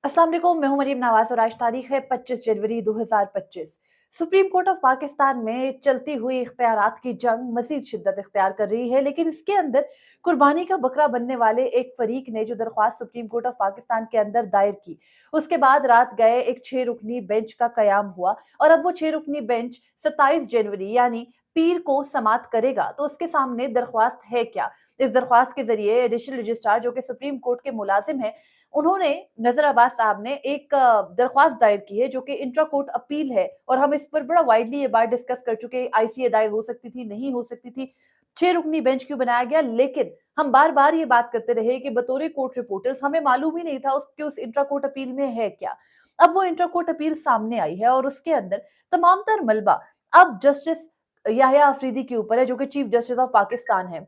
अस्सलाम वालेकुम, मैं हूं मरीम नवाज और आज तारीख है 25 जनवरी 2025। सुप्रीम कोर्ट ऑफ पाकिस्तान में चलती हुई इख्तियारात की जंग मजीद शिद्दत इख्तियार कर रही है, लेकिन इसके अंदर कुर्बानी का बकरा बनने वाले एक फरीक ने जो दरख्वास्त सुप्रीम कोर्ट ऑफ पाकिस्तान के अंदर दायर की, उसके बाद रात गए एक 6 रुकनी बेंच का कयाम हुआ। और अब वो 6 रुकनी बेंच 27 जनवरी यानी पीर को समात करेगा। तो उसके सामने दरख्वास्त है क्या? इस दरख्वास्त के जरिए एडिशनल रजिस्ट्रार जो कि सुप्रीम कोर्ट के मुलाजिम है, उन्होंने नजर अब्बास साहब ने एक दरख्वास्त दायर की है जो कि इंट्रा कोर्ट अपील है। और हम इस पर बड़ा वाइडली ये बात डिस्कस कर चुके हैं, आईसीए दायर हो सकती थी, नहीं हो सकती थी, 6 रुकनी बेंच क्यों बनाया गया। लेकिन हम बार बार ये बात करते रहे कि बतौर कोर्ट रिपोर्टर्स हमें मालूम ही नहीं था उस इंट्रा कोर्ट अपील में है क्या। अब वो इंट्रा कोर्ट अपील सामने आई है और उसके अंदर तमाम तर मलबा अब जस्टिस याहिया अफरीदी के ऊपर है जो कि चीफ जस्टिस ऑफ पाकिस्तान है।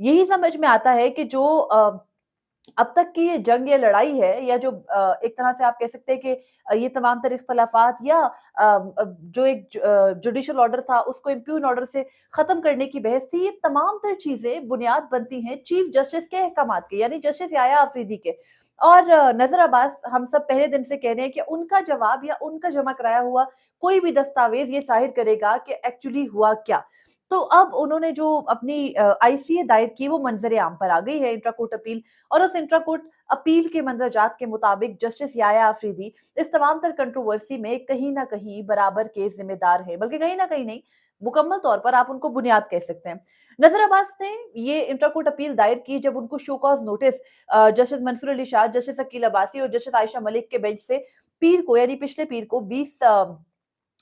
यही समझ में आता है कि जो अब तक की ये जंग, ये लड़ाई है, या जो एक तरह से आप कह सकते हैं कि ये तमाम तर इख्तलाफात या जो एक जुडिशियल ऑर्डर था उसको इम्प्यून ऑर्डर से खत्म करने की बहस थी, ये तमाम तर चीजें बुनियाद बनती हैं चीफ जस्टिस के अहकामात के, यानी जस्टिस याया अफरीदी के। और नजर अब्बास हम सब पहले दिन से कह रहे हैं कि उनका जवाब या उनका जमा कराया हुआ कोई भी दस्तावेज ये जाहिर करेगा कि एक्चुअली हुआ क्या। तो अब उन्होंने जो अपनी आईसीए दायर की वो मंजर आम पर आ गई है, इंट्रा कोर्ट अपील। और उस इंट्रा कोर्ट अपील के मंदरजात के मुताबिक जस्टिस याया अफरीदी इस तमाम तर कंट्रोवर्सी में कहीं ना कहीं बराबर के जिम्मेदार है, बल्कि कहीं ना कहीं नहीं, मुकम्मल तौर पर आप उनको बुनियाद कह सकते हैं। नजर अब्बास ने ये इंट्रा कोर्ट अपील दायर की जब उनको show cause notice justice Mansoor Ali Shah, justice Aqeel Abbasi और जस्टिस आयशा मलिक के बेंच से पीर को, यानी पिछले पीर को 20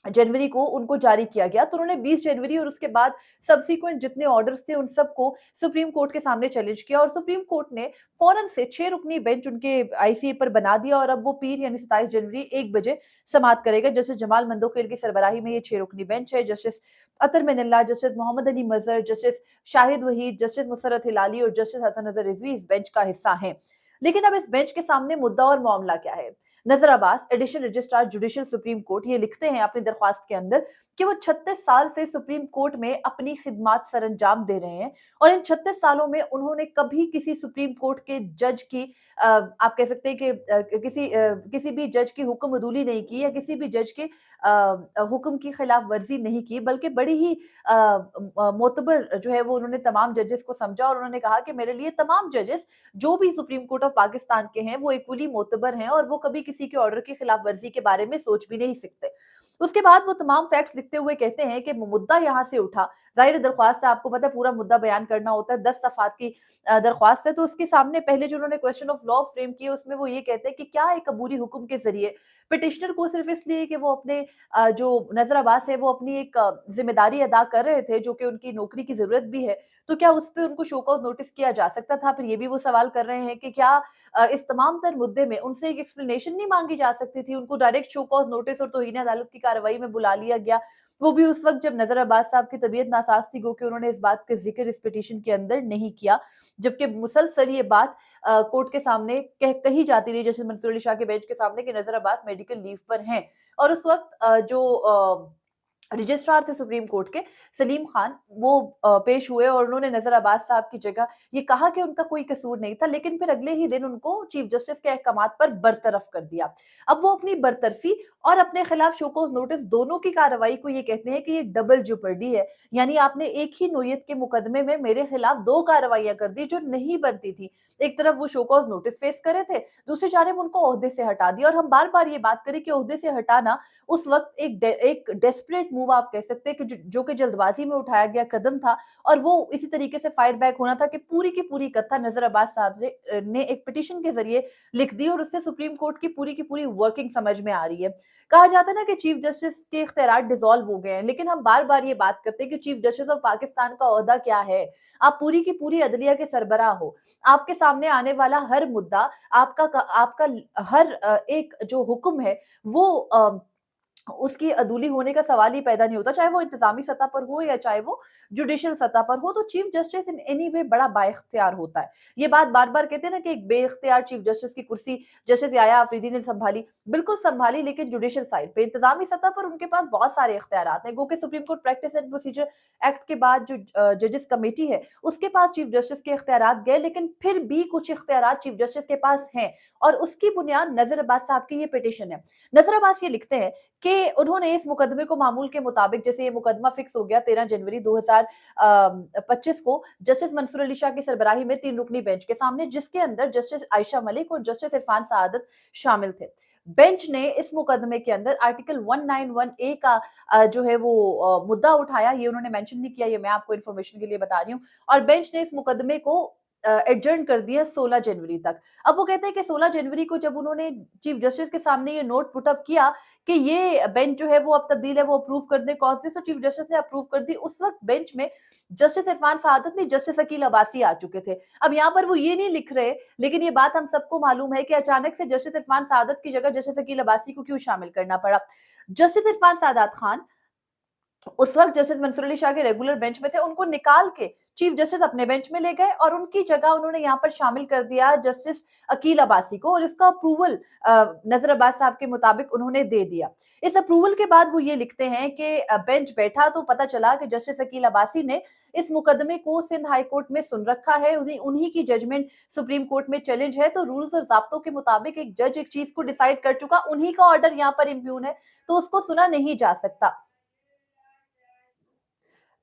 जनवरी को उनको जारी किया गया। तो उन्होंने 20 जनवरी और उसके बाद सब्सीक्वेंट जितने ऑर्डर्स थे उन सबको सुप्रीम कोर्ट के सामने चैलेंज किया और सुप्रीम कोर्ट ने फौरन से 6 रुकनी बेंच उनके आईसीए पर बना दिया। और अब वो पीर यानी 27 जनवरी 1 बजे समाप्त करेगा। जस्टिस जमाल मंदोखेल की सरबराही में ये 6 रुकनी बेंच है। जस्टिस अतर मिनल्ला, जस्टिस मोहम्मद अली मजहर, जस्टिस शाहिद वहीद, जस्टिस मुसरत हिलाली और जस्टिस हसन नजर रिजवी इस बेंच का हिस्सा हैं। लेकिन अब इस बेंच के सामने मुद्दा और मामला क्या है? नजर Abbas additional registrar judicial supreme court ये लिखते हैं अपनी दरख्वास्त के अंदर कि वो 36 साल से सुप्रीम कोर्ट में अपनी खिदमात सरंजाम दे रहे हैं। और इन 36 सालों में उन्होंने कभी किसी सुप्रीम कोर्ट के जज की आप कह सकते हैं कि किसी भी जज की हुक्म अदूली नहीं की या किसी भी जज के हुक्म की खिलाफ वर्जी नहीं की, बल्कि बड़ी ही मोतबर जो है वो उन्होंने तमाम जजेस को समझा। और उन्होंने कहा कि मेरे लिए तमाम जजेस जो भी सुप्रीम कोर्ट ऑफ पाकिस्तान के हैं वो इक्वली मोतबर हैं और वो कभी किसी के ऑर्डर की खिलाफ वर्जी के बारे में सोच भी नहीं सकते। उसके बाद वो तमाम फैक्ट्स लिखते हुए कहते हैं कि मुद्दा यहाँ से उठा। जाहिर दरख्वास्त से आपको पता है पूरा मुद्दा बयान करना होता है, 10 सफ़ात की दरख्वास्त है। तो उसके सामने पहले जो उन्होंने क्वेश्चन ऑफ लॉ फ्रेम किया उसमें वो ये कहते हैं कि क्या एक अबूरी हुक्म के जरिए पिटिशनर को सिर्फ इसलिए कि वो अपने जो नजर अब्बास है वो अपनी एक जिम्मेदारी अदा कर रहे थे जो कि उनकी नौकरी की जरूरत भी है, तो क्या उस पर उनको शो कॉज नोटिस किया जा सकता था? फिर ये भी वो सवाल कर रहे हैं कि क्या इस तमाम तर मुद्दे में उनसे एक एक्सप्लेनेशन नहीं मांगी जा सकती थी? उनको डायरेक्ट शो कॉज नोटिस और तौहीन अदालत की कार्रवाई में बुला लिया गया, वो भी उस वक्त जब नजर अब्बास साहब की तबीयत नासाज थी, क्योंकि उन्होंने इस बात का जिक्र इस पिटीशन के अंदर नहीं किया। जबकि मुसलसल ये बात कोर्ट के सामने कही जाती रही, जैसे मंसूर अली शाह के बेंच के सामने, कि नजर अब्बास मेडिकल लीव पर हैं। और उस वक्त जो रजिस्ट्रार थे सुप्रीम कोर्ट के, सलीम खान, वो पेश हुए और उन्होंने नजर अब्बास साहब की जगह ये कहा कि उनका कोई कसूर नहीं था, लेकिन फिर अगले ही दिन उनको चीफ जस्टिस के अहकामात पर बरतरफ कर दिया। अब वो अपनी बरतरफी और अपने खिलाफ शोकॉज नोटिस दोनों की कार्रवाई को ये कहते हैं कि ये डबल जुपर्डी है, यानी आपने एक ही नोयत के मुकदमे में मेरे खिलाफ दो कार्रवाइयां कर दी जो नहीं बनती थी। एक तरफ वो शोकॉज नोटिस फेस करे थे, दूसरी जानब उनको ओहदे से हटा दिया। और हम बार बार ये बात करें कि ओहदे से हटाना उस वक्त एक डेस्परेट मूव आप कह सकते हैं कि जो कि जल्दबाजी में उठाया गया कदम था। और वो इसी तरीके से फायर बैक होना था कि पूरी की पूरी कथा नजर अब्बास साहब ने एक पिटीशन के जरिए लिख दी और उससे सुप्रीम कोर्ट की पूरी वर्किंग समझ में आ रही है। कहा जाता है ना कि चीफ जस्टिस के इख्तियार डिसॉल्व हो गए हैं, लेकिन हम बार बार ये बात करते हैं कि चीफ जस्टिस ऑफ पाकिस्तान का ओहदा क्या है? आप पूरी की पूरी अदलिया के सरबराह हो। आपके सामने आने वाला हर मुद्दा, आपका हर एक जो हुक्म है वो उसकी अदूली होने का सवाल ही पैदा नहीं होता, चाहे वो इंतज़ामी सतह पर हो या चाहे वो जुडिशियल सतह पर हो, तो chief justice in any way बड़ा बाइख्तियार होता है। ये बात बार-बार कहते हैं ना कि एक बेइख्तियार चीफ जस्टिस की कुर्सी जस्टिस याया अफरीदी ने सँभाली, बिल्कुल सँभाली लेकिन जुडिशियल साइड पे, इंतज़ामी सतह पर उनके पास बहुत सारे इख्तियारात हैं। गो कि supreme court practice and procedure act के बाद जो जजेस कमेटी है, उसके पास चीफ जस्टिस के इख्तियारात गए लेकिन फिर भी कुछ इख्तियारात चीफ जस्टिस के पास हैं और उसकी बुनियाद नज़र अब्बास साहब की ये पिटीशन है। नज़र अब्बास ये लिखते हैं कि उन्होंने इस मुकदमे को मामूल के मुताबिक जैसे ये मुकदमा फिक्स हो गया 13 जनवरी 2025 को जस्टिस मंसूर अली शाह की सरबराही में 3 रुकनी बेंच के सामने जिसके अंदर जस्टिस आयशा मलिक और जस्टिस इरफान सआदत शामिल थे। बेंच ने इस मुकदमे के अंदर आर्टिकल 191 ए का जो है वो मुद्दा उठाया, ये उन्होंने मेंशन नहीं किया, ये मैं आपको इन्फॉर्मेशन के लिए बता रही हूँ और बेंच ने इस मुकदमे को एडजर्न कर दिया 16 जनवरी तक। अब वो कहते हैं कि 16 जनवरी को जब उन्होंने चीफ जस्टिस के सामने ये नोट पुट अप किया कि ये बेंच जो है वो अब तब्दील है, वो अप्रूव कर दें कॉज दिस, तो चीफ जस्टिस ने अप्रूव कर दी। उस वक्त बेंच में जस्टिस इरफान सआदत नहीं, जस्टिस अकील अब्बासी आ चुके थे। अब यहाँ पर वो ये नहीं लिख रहे, लेकिन ये बात हम सबको मालूम है कि अचानक से जस्टिस इरफान सआदत की जगह जस्टिस अकील अब्बासी को क्यों शामिल करना पड़ा। जस्टिस इरफान सआदत खान उस वक्त जस्टिस मंसूर अली शाह के रेगुलर बेंच में थे, उनको निकाल के चीफ जस्टिस अपने बेंच में ले गए और उनकी जगह उन्होंने यहाँ पर शामिल कर दिया जस्टिस अकील अब्बासी को और इसका अप्रूवल नजर अब्बास साहब के मुताबिक उन्होंने दे दिया। इस अप्रूवल के बाद वो ये लिखते हैं कि बेंच बैठा तो पता चला कि जस्टिस अकील अब्बासी ने इस मुकदमे को सिंध हाई कोर्ट में सुन रखा है, उन्हीं की जजमेंट सुप्रीम कोर्ट में चैलेंज है, तो रूल्स और ज़ाब्तों के मुताबिक एक जज एक चीज को डिसाइड कर चुका, उन्हीं का ऑर्डर यहाँ पर इम्प्यून है, तो उसको सुना नहीं जा सकता।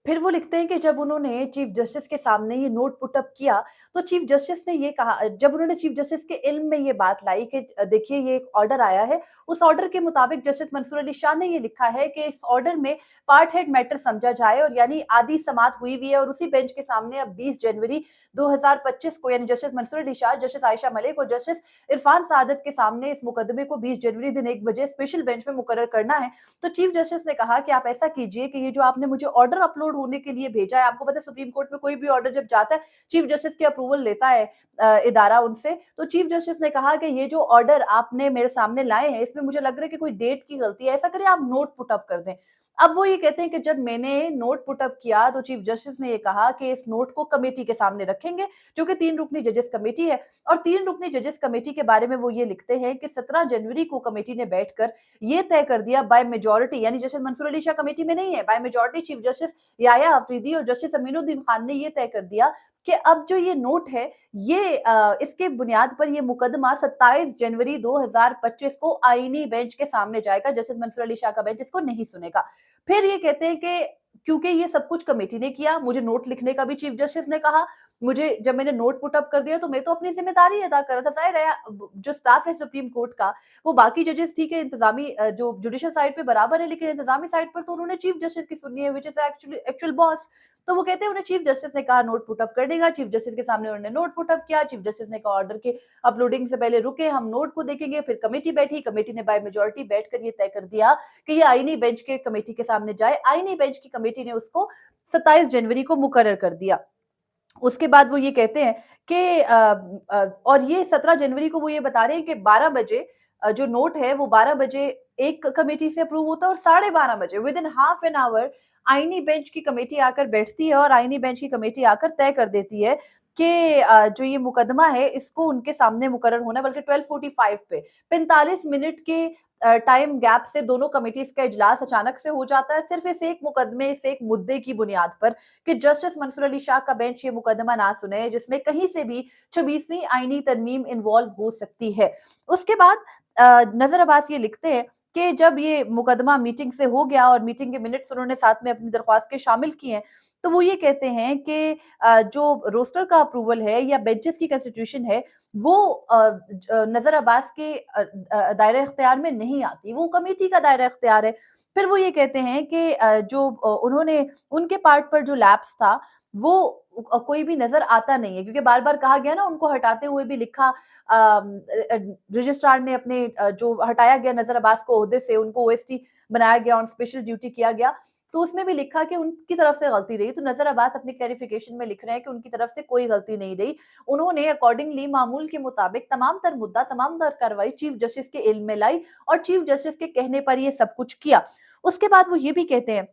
फिर वो लिखते हैं कि जब उन्होंने चीफ जस्टिस के सामने ये नोट पुट अप किया, तो चीफ जस्टिस ने ये कहा, जब उन्होंने चीफ जस्टिस के इल्म में ये बात लाई कि देखिए ये एक ऑर्डर आया है, उस ऑर्डर के मुताबिक जस्टिस मंसूर अली शाह ने ये लिखा है कि इस ऑर्डर में पार्ट हेड मैटर समझा जाए और यानी आधी समात हुई हुई है और उसी बेंच के सामने अब 20 जनवरी 2025 को यानी जस्टिस मंसूर अली शाह, जस्टिस आयशा मलिक और जस्टिस इरफान सआदत के सामने इस मुकदमे को 20 जनवरी दिन 1 बजे स्पेशल बेंच में मुकर्रर करना है। तो चीफ जस्टिस ने कहा कि आप ऐसा कीजिए कि ये जो आपने मुझे ऑर्डर अपलोड होने के लिए भेजा है, आपको पता है सुप्रीम कोर्ट में कोई भी ऑर्डर जब जाता है चीफ जस्टिस की अप्रूवल लेता है इदारा उनसे, तो चीफ जस्टिस ने कहा कि ये जो ऑर्डर आपने मेरे सामने लाए हैं इसमें मुझे लग रहा है कि कोई डेट की गलती है, ऐसा करिए आप नोट पुट अप कर दें। अब वो ये कहते हैं कि जब मैंने नोट पुट अप किया तो चीफ जस्टिस ने ये कहा कि इस नोट को कमेटी के सामने रखेंगे जो कि 3 रुकनी जजेस कमेटी है और 3 रुकनी जजेस कमेटी के बारे में वो ये लिखते हैं कि 17 जनवरी को कमेटी ने बैठकर ये तय कर दिया बाय मेजॉरिटी, यानी जस्टिस मंसूर अली शाह कमेटी में नहीं है, by majority chief justice Yahya Afridi और जस्टिस अमीनुद्दीन खान ने ये तय कर दिया कि अब जो ये नोट है ये इसके बुनियाद पर ये मुकदमा 27 जनवरी 2025 को आईनी बेंच के सामने जाएगा, जस्टिस मंसूर अली शाह का बेंच इसको नहीं सुनेगा। फिर ये कहते हैं कि क्योंकि ये सब कुछ कमेटी ने किया, मुझे नोट लिखने का भी चीफ जस्टिस ने कहा, मुझे जब मैंने नोट पुट अप कर दिया तो मैं तो अपनी जिम्मेदारी अदा कर रहा था। ज़ाहिर है जो स्टाफ है सुप्रीम कोर्ट का, वो बाकी जजेस ठीक है इंतजामी जो जुडिशियल साइड पे बराबर है, लेकिन इंतजामी साइड पर तो उन्होंने चीफ जस्टिस की सुननी है which is actually actual boss. तो वो कहते हैं उन्हें चीफ जस्टिस ने कहा नोट पुट अप कर देगा, चीफ जस्टिस के सामने उन्होंने नोट पुट अप किया, चीफ जस्टिस ने कहा ऑर्डर के अपलोडिंग से पहले रुके, हम नोट को देखेंगे, फिर कमेटी बैठी, कमेटी ने बाय मेजॉरिटी बैठकर ये तय कर दिया कि ये आईनी बेंच के कमेटी के सामने जाए। आईनी बेंच की कमेटी ने उसको 27 जनवरी को मुकर्रर कर दिया। उसके बाद वो ये कहते हैं कि और ये 17 जनवरी को वो ये बता रहे हैं कि 12 बजे जो नोट है वो 12 बजे एक कमेटी से अप्रूव होता है और 12:30 बजे with in half an hour आईनी बेंच की कमेटी आकर बैठती है और आईनी बेंच की कमेटी आकर तय कर देती है कि जो ये मुकदमा है इसको उनके सामने मुकर्रर होना है, बल्कि 12:45 पे 45 मिनट के टाइम गैप से दोनों कमेटीज का इजलास अचानक से हो जाता है, सिर्फ इस एक मुकदमे, इस एक मुद्दे की बुनियाद पर कि जस्टिस मंसूर अली शाह का बेंच ये मुकदमा ना सुने जिसमें कहीं से भी 26वीं आईनी तरमीम इन्वॉल्व हो सकती है। उसके बाद नजर अब्बास ये लिखते हैं कि जब ये मुकदमा मीटिंग से हो गया और मीटिंग के मिनट्स उन्होंने साथ में अपनी दरख्वास्त के शामिल किए हैं, तो वो ये कहते हैं कि जो रोस्टर का अप्रूवल है या बेंचेस की कंस्टिट्यूशन है वो नजर अब्बास के दायरे इख्तियार में नहीं आती, वो कमेटी का दायरा इख्तियार है। फिर वो ये कहते हैं कि जो उन्होंने उनके पार्ट पर जो लैप्स था वो कोई भी नजर आता नहीं है, क्योंकि बार बार कहा गया ना, उनको हटाते हुए भी लिखा रजिस्ट्रार ने अपने जो हटाया गया नजर अब्बास को ओहदे से, उनको ओएसटी बनाया गया, ऑन स्पेशल ड्यूटी किया गया। तो उसमें भी लिखा कि उनकी तरफ से गलती रही। तो नज़र अब्बास अपनी क्लैरिफिकेशन में लिख रहे हैं कि उनकी तरफ से कोई गलती नहीं रही। उन्होंने अकॉर्डिंगली मामूल के मुताबिक तमाम तर मुद्दा, तमाम तर कार्रवाई चीफ जस्टिस के इल्म में लाई और चीफ जस्टिस के कहने पर ये सब कुछ किया। उसके बाद वो ये भी कहते हैं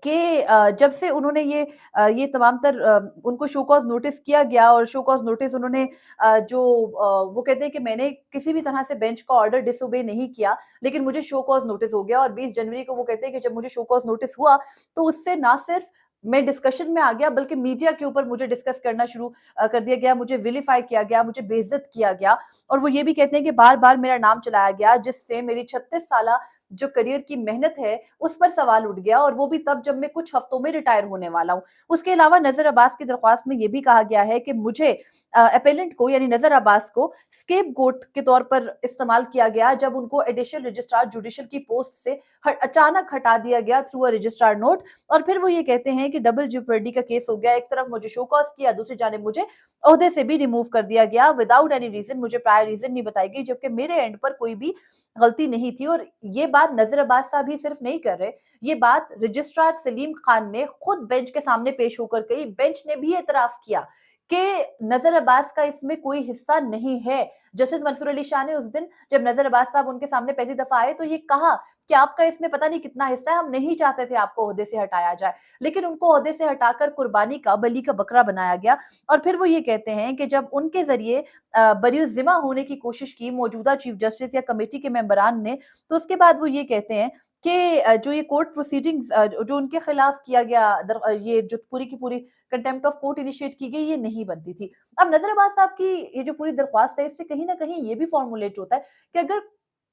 कि जब से उन्होंने ये तमाम तर उनको शो कॉज़ नोटिस किया गया और शो कॉज़ नोटिस उन्होंने वो कहते हैं कि मैंने किसी भी तरह से बेंच का ऑर्डर डिसोबे नहीं किया, लेकिन मुझे शो कॉज़ नोटिस हो गया और 20 जनवरी को वो कहते हैं कि जब मुझे शो कॉज़ नोटिस हुआ, तो उससे ना सिर्फ मैं डिस्कशन में आ गया, बल्कि मीडिया के ऊपर मुझे डिस्कस करना शुरू कर दिया गया, मुझे विलिफाई किया गया, मुझे बेइज्जत किया गया। और वो ये भी कहते हैं कि बार-बार मेरा नाम चलाया गया, जिससे मेरी 36 साला जो करियर की मेहनत है, उस पर सवाल उठ गया, और वो भी तब जब मैं कुछ हफ्तों में रिटायर होने वाला हूँ। उसके अलावा नज़र अब्बास की दरख्वास्त में ये भी कहा गया है कि मुझे एपेलेंट को यानी नज़र अब्बास को स्केपगोट के तौर पर इस्तेमाल किया गया, जब उनको एडिशनल रजिस्ट्रार जुडिशल की पोस्ट से अचानक हटा दिया गया थ्रू अ रजिस्ट्रार नोट। और फिर वो ये कहते हैं कि डबल जेओपर्डी का केस हो गया, एक तरफ मुझे शो कॉज किया, दूसरी जानिब मुझे ओहदे से भी रिमूव कर दिया गया विदाउट एनी रीजन, मुझे प्रायर रीजन नहीं बताई गई, जबकि मेरे एंड पर कोई भी गलती नहीं थी। और ये बात नज़र अब्बास साहब ही सिर्फ नहीं कर रहे, ये बात रजिस्ट्रार सलीम खान ने खुद बेंच के सामने पेश होकर कही। बेंच ने भी एतराफ किया कि नज़र अब्बास का इसमें कोई हिस्सा नहीं है। जस्टिस मंसूर अली शाह ने उस दिन जब नज़र अब्बास साहब उनके सामने पहली दफा आए तो ये कहा कि आपका इसमें पता नहीं कितना हिस्सा है, हम नहीं चाहते थे आपको ओहदे से हटाया जाए, लेकिन उनको ओहदे से हटाकर कुर्बानी का बलि का बकरा बनाया गया। और फिर वो ये कहते हैं कि जब उनके जरिए बरी-उज़्ज़िमा होने की कोशिश की मौजूदा चीफ जस्टिस या कमेटी के मेंबरान ने, तो उसके बाद वो ये कहते हैं कि जो ये कोर्ट प्रोसीडिंग्स जो उनके खिलाफ किया गया, ये जो पूरी की पूरी कंटेम्प्ट ऑफ कोर्ट इनिशिएट की गई, ये नहीं बनती थी। अब नज़र अब्बास साहब की ये जो पूरी दरख्वास्त है, इससे कहीं न कहीं ये भी फॉर्मूलेट होता है कि अगर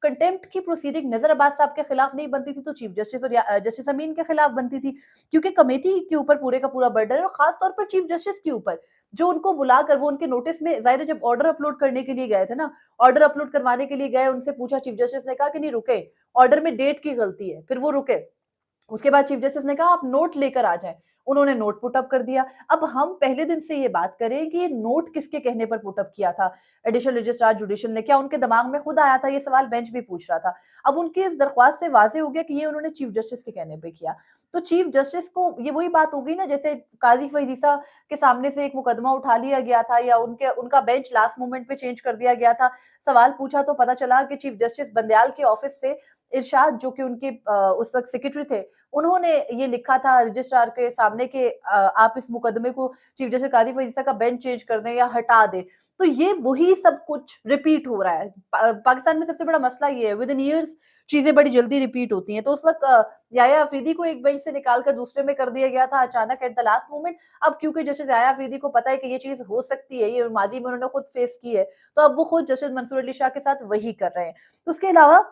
कंटेम्प्ट की प्रोसीडिंग नज़र अब्बास साहब के खिलाफ नहीं बनती थी, तो चीफ जस्टिस और जस्टिस अमीन के खिलाफ बनती थी, क्योंकि कमेटी के ऊपर पूरे का पूरा बर्डन है, और खास तौर पर चीफ जस्टिस के ऊपर, जो उनको बुलाकर वो उनके नोटिस में ज़ाहिर है जब ऑर्डर अपलोड करने के लिए गए थे ना, ऑर्डर अपलोड करवाने के लिए गए, उनसे पूछा, चीफ जस्टिस ने कहा कि नहीं रुके, ऑर्डर में डेट की गलती है, फिर वो रुके। उसके बाद चीफ जस्टिस ने कहा आप नोट लेकर आ जाएं, उन्होंने नोट पुट अप कर दिया। अब हम पहले दिन से ये बात करें कि ये नोट किसके कहने पर पुट अप किया था एडिशनल रजिस्ट्रार जुडिशल ने, क्या उनके दिमाग में खुद आया था? ये सवाल बेंच भी पूछ रहा था। अब उनकी इस दरख्वास्त से वाजे हो गया कि ये उन्होंने चीफ जस्टिस के कहने पे किया। तो चीफ जस्टिस को ये वही बात हो गई ना, जैसे काजी फईज ईसा के सामने से एक मुकदमा उठा लिया गया था, या उनका बेंच लास्ट मोमेंट पे चेंज कर दिया गया था। सवाल पूछा तो पता चला कि चीफ जस्टिस बंदयाल के ऑफिस से इरशाद, जो कि उनके उस वक्त सेक्रेटरी थे, उन्होंने ये लिखा था रजिस्ट्रार के सामने कि आप इस मुकदमे को चीफ जस्टिस काजी फईज ईसा का बेंच चेंज कर दें या हटा दें। तो ये वही सब कुछ रिपीट हो रहा है। पाकिस्तान में सबसे बड़ा मसला ये है, विद इन ईयर्स चीजें बड़ी जल्दी रिपीट होती हैं। तो उस वक्त याया अफरीदी को एक बेंच से निकाल कर दूसरे में कर दिया गया था अचानक एट द लास्ट मोमेंट। अब क्योंकि जस्टिस याया अफरीदी को पता है कि ये चीज हो सकती है, ये माजी में उन्होंने खुद फेस की है, तो अब वो खुद जस्टिस मंसूर अली शाह के साथ वही कर रहे हैं। उसके अलावा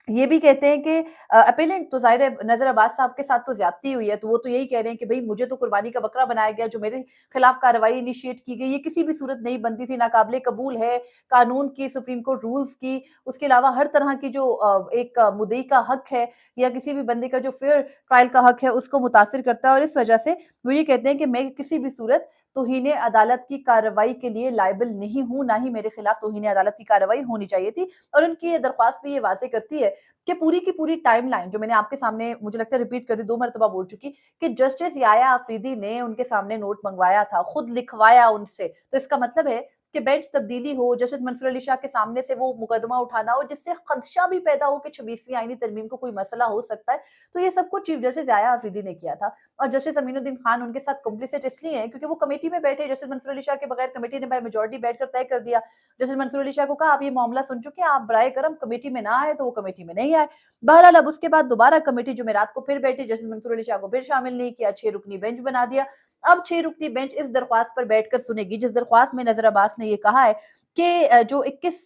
ये भी कहते हैं कि अपीलेंट तो ज़ाहिर है नज़र अब्बास साहब के साथ तो ज़्यादती हुई है, तो वो तो यही कह रहे हैं कि भई मुझे तो कुर्बानी का बकरा बनाया गया, जो मेरे खिलाफ कार्रवाई इनिशिएट की गई, ये किसी भी सूरत नहीं बनती थी, नाकाबिले कबूल है, कानून की, सुप्रीम कोर्ट रूल्स की, उसके अलावा हर तरह की जो एक मुद्दई का हक है या किसी भी बंदे का जो फेयर ट्रायल का हक है, उसको मुतासिर करता है, और इस वजह से वो ये कहते हैं कि मैं किसी भी सूरत तौहीन अदालत की कार्रवाई के लिए लायबल नहीं हूँ, ना ही मेरे खिलाफ तौहीन अदालत की कार्रवाई होनी चाहिए थी। और उनकी ये दरख्वास्त भी ये वाज़ेह करती है कि पूरी की पूरी टाइमलाइन जो मैंने आपके सामने मुझे लगता है रिपीट कर दी, 2 मर्तबा बोल चुकी, कि जस्टिस याया अफरीदी ने उनके सामने नोट मंगवाया था, खुद लिखवाया उनसे। तो इसका मतलब है कि बेंच तब्दीली हो, जस्टिस मंसूर अली शाह के सामने से वो मुकदमा उठाना हो, जिससे खदशा भी पैदा हो कि 26वीं आईनी तरमीम को कोई मसला हो सकता है। तो ये सब कुछ चीफ जस्टिस याया अफरीदी ने किया था, और जस्टिस अमीनुद्दीन खान उनके साथ कॉम्प्लिसेट इसलिए हैं क्योंकि वो कमेटी में बैठे, जस्टिस मंसूर अली शाह के बगैर कमेटी ने बाय मेजॉरिटी बैठकर तय कर दिया। जस्टिस मंसूर अली शाह को कहा आप ये मामला सुन चुके हैं, आप बराए करम कमेटी में ना आए, तो वो कमेटी में नहीं आए। बहरहाल अब उसके बाद दोबारा कमेटी जुमेरात को फिर बैठी, जस्टिस मंसूर अली शाह को फिर शामिल नहीं किया, 6 रुकनी बेंच बना दिया। अब 6 रुकनी बेंच इस दरख्वास्त पर बैठकर सुनेगी, जिस दरख्वास्त में नजर अब्बास ने ये कहा है कि जो 21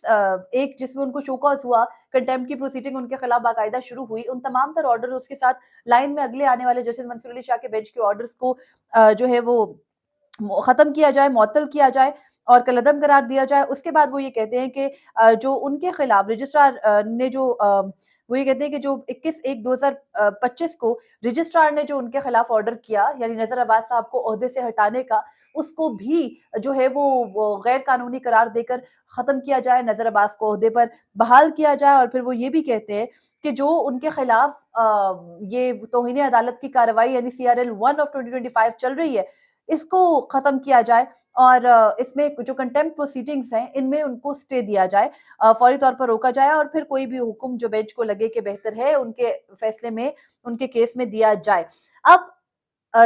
एक जिसमें उनको शो कॉज हुआ, कंटेम्प्ट की प्रोसीडिंग उनके खिलाफ बाकायदा शुरू हुई, उन तमाम तर ऑर्डर उसके साथ लाइन में अगले आने वाले जस्टिस मंसूर अली शाह के बेंच के ऑर्डर्स को जो है वो ख़त्म किया जाए, मुअत्तल किया जाए और कलअदम करार दिया जाए। उसके बाद वो ये कहते हैं कि जो उनके खिलाफ रजिस्ट्रार ने जो वो ये कहते हैं कि जो 21/1/2025 को रजिस्ट्रार ने जो उनके खिलाफ ऑर्डर किया, यानी नज़र अब्बास साहब को ओहदे से हटाने का, उसको भी जो है वो गैर कानूनी करार देकर ख़त्म किया जाए, नज़र अब्बास को ओहदे पर बहाल किया जाए। और फिर वो ये भी कहते हैं कि जो उनके खिलाफ ये तौहीन अदालत की कार्रवाई यानी सीआरएल 1 ऑफ 2025 चल रही है, इसको खत्म किया जाए और इसमें जो कंटेम्प्ट प्रोसीडिंग्स हैं, इनमें उनको स्टे दिया जाए, फौरी तौर पर रोका जाए और फिर कोई भी हुक्म जो बेंच को लगे कि बेहतर है, उनके फैसले में, उनके केस में दिया जाए। अब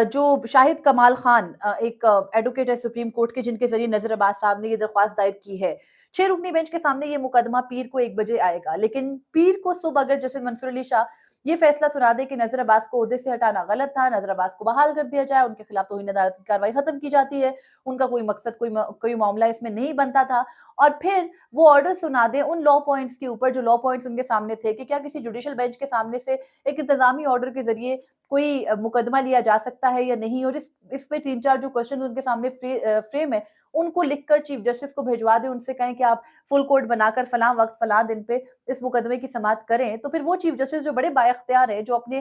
जो शाहिद कमाल खान एक एडवोकेट है सुप्रीम कोर्ट के, जिनके ज़रिए नज़र अब्बास साहब ने ये दरख्वास्त दायर की है। 6 रुकनी बेंच के सामने ये मुकदमा पीर को 1 बजे आएगा, लेकिन पीर को सुबह अगर जस्टिस मंसूर अली शाह ये फैसला सुना दे कि नज़र अब्बास को ओहदे से हटाना गलत था, नज़र अब्बास को बहाल कर दिया जाए, उनके खिलाफ तौहीन अदालत की कार्रवाई खत्म की जाती है, उनका कोई मकसद, कोई मामला इसमें नहीं बनता था, और फिर वो ऑर्डर सुना दें उन लॉ पॉइंट्स के ऊपर, जो लॉ पॉइंट्स उनके सामने थे कि क्या किसी जुडिशियल बेंच के सामने से एक इंतज़ामी ऑर्डर के ज़रिए कोई मुकदमा लिया जा सकता है या नहीं, और इस पे 3-4 जो क्वेश्चन उनके सामने फ्रेम है, उनको लिखकर चीफ जस्टिस को भिजवा दें, उनसे कहें कि आप फुल कोर्ट बनाकर फलां वक़्त, फलां दिन पे इस मुकदमे की समाअत करें। तो फिर वो चीफ जस्टिस जो बड़े बाइख्तियार हैं, जो अपने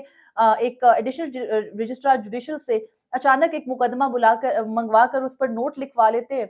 एक एडिशनल रजिस्ट्रार जुडिशियल से अचानक एक मुकदमा बुलाकर मंगवा कर उस पर नोट लिखवा लेते हैं,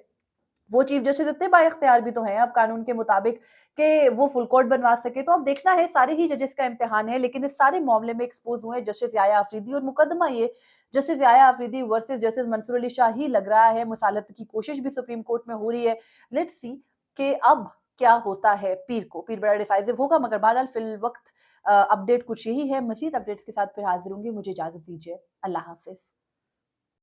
वो चीफ जस्टिस इतने बाइख्तियार भी तो हैं अब कानून के मुताबिक कि वो फुल कोर्ट बनवा सके। तो अब देखना है, सारे ही जजेस का इम्तिहान है, लेकिन इस सारे मामले में एक्सपोज हुए जस्टिस याया अफरीदी, और मुकदमा ये justice Yahya Afridi versus justice Mansoor Ali Shah ही लग रहा है। मुसालत की कोशिश भी सुप्रीम कोर्ट में हो रही है। लेट्स सी कि अब क्या होता है पीर को। पीर बड़ा डिसाइसिव होगा, मगर बहरहाल फिल वक्त अपडेट कुछ यही है। मजीद अपडेट्स के साथ फिर हाजिर होंगी। मुझे इजाजत दीजिए। अल्लाह हाफिज।